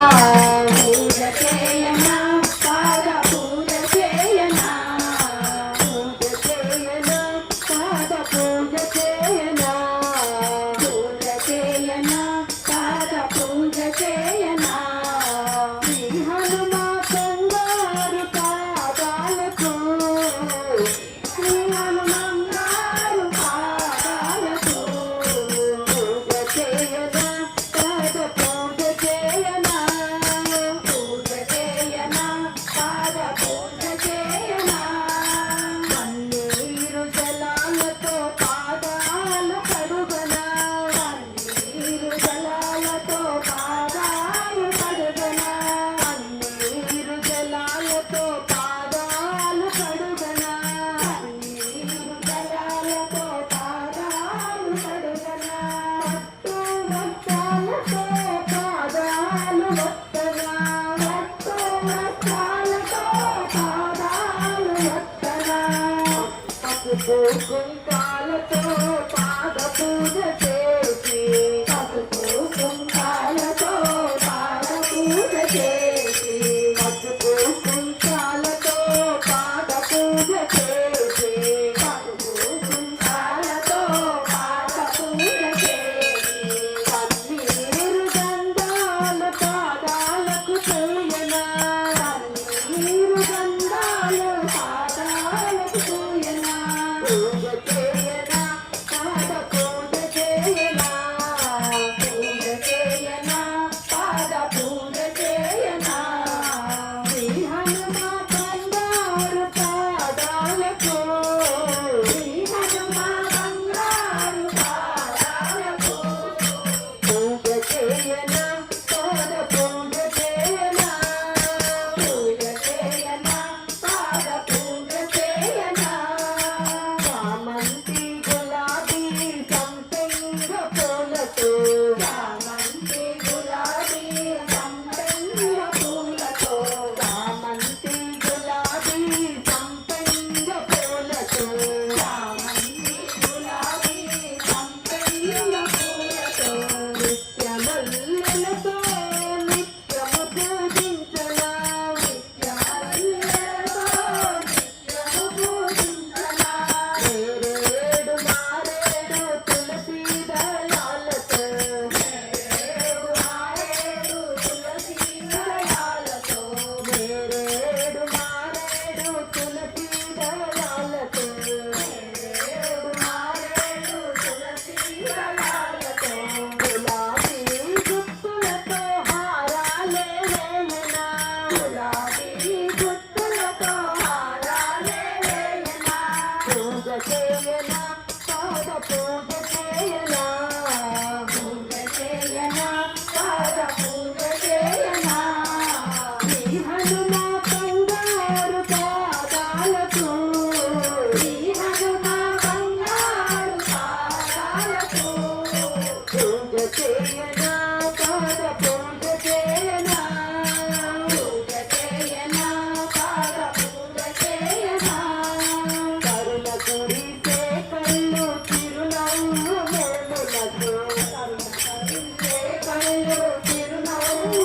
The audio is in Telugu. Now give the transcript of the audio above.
పూజ చేయనా పాద పూజ చేయనా పూజ చేయనా పాద పూజ చేయనా పూజ చేయనా పాద పూజ చేయనా శ్రీ హనుమా బంగారు పాదాలకు శ్రీ హనుమంగారు పాదాలకు పూజ చేయనా పాద పూజ చేయనా పూజ చేయనా పాద పూజ చేయనా కన్నీరు జలాలతో పాదాలు కడుగనా కన్నీరు జలాలతో పాదాలు కడుగనా కన్నీరు జలాలతో పాదాలు కడుగనా కన్నీరు జలాలతో పాదాలు కడుగనా పట్టు వస్త్రాలతో పాదాలు వత్తనా పట్టు వస్త్రాలతో పాదాలు వత్తనా పసుపు కుంకాలతో పాద పూజ చేసి పసుపు కుంకాలతో పాద పూజ చేసి పసుపు కుంకాలతో పాద పూజ చేసి పసుపు కుంకాలతో పాద పూజ చేసి కన్నీరు గంధాలు పాదాలకు పూయనా కన్నీరు గంధాలు పాదాలకు పూయనా పూజ చేయనా పాద పూజ చేయనా పూజ చేయనా పాద పూజ చేయనా శ్రీ హనుమా బంగారు పాదాలకు శ్రీ హనుమా బంగారు పాదాలకు పూజ చేయనా పాద పూజ చేయనా పూజ చేయనా పాద పూజ చేయనా చామంతి గులాబీ సంపెంగ పూలతో చామంతి గులాబీ సంపెంగ పూలతో చామంతి గులాబీ సంపెంగ పూలతో చామంతి గులాబీ సంపెంగ పూలతో నిత్యమల్లెలతో నిత్యము పూజించనా నిత్యమల్లెలతో నిత్యము పూజించనా నేరేడు మారేడు తులసి దళాలతో నేరేడు మారేడు తులసి దళాలతో నేరేడు మారేడు తులసి దళాలతో నేరేడు మారేడు తులసి దళాలతో గులాబీ గుత్తులతో హారాలే వేయనా గులాబీ గుత్తులతో హారాలే వేయనా పూజ చేయనా పాద పూజ చేయనా పూజ చేయనా పాద పూజ చేయనా శ్రీ హనుమా బంగారు పాదాలకు శ్రీ హనుమా బంగారు పాదాలకు పూజ చేయనా పాద పూజ చేయనా పూజ చేయనా పాద పూజ చేయనా కరుణ కురిసే కళ్ళు చిరునవ్వు మోములకు కరుణ కురిసే కళ్ళు చిరునవ్వు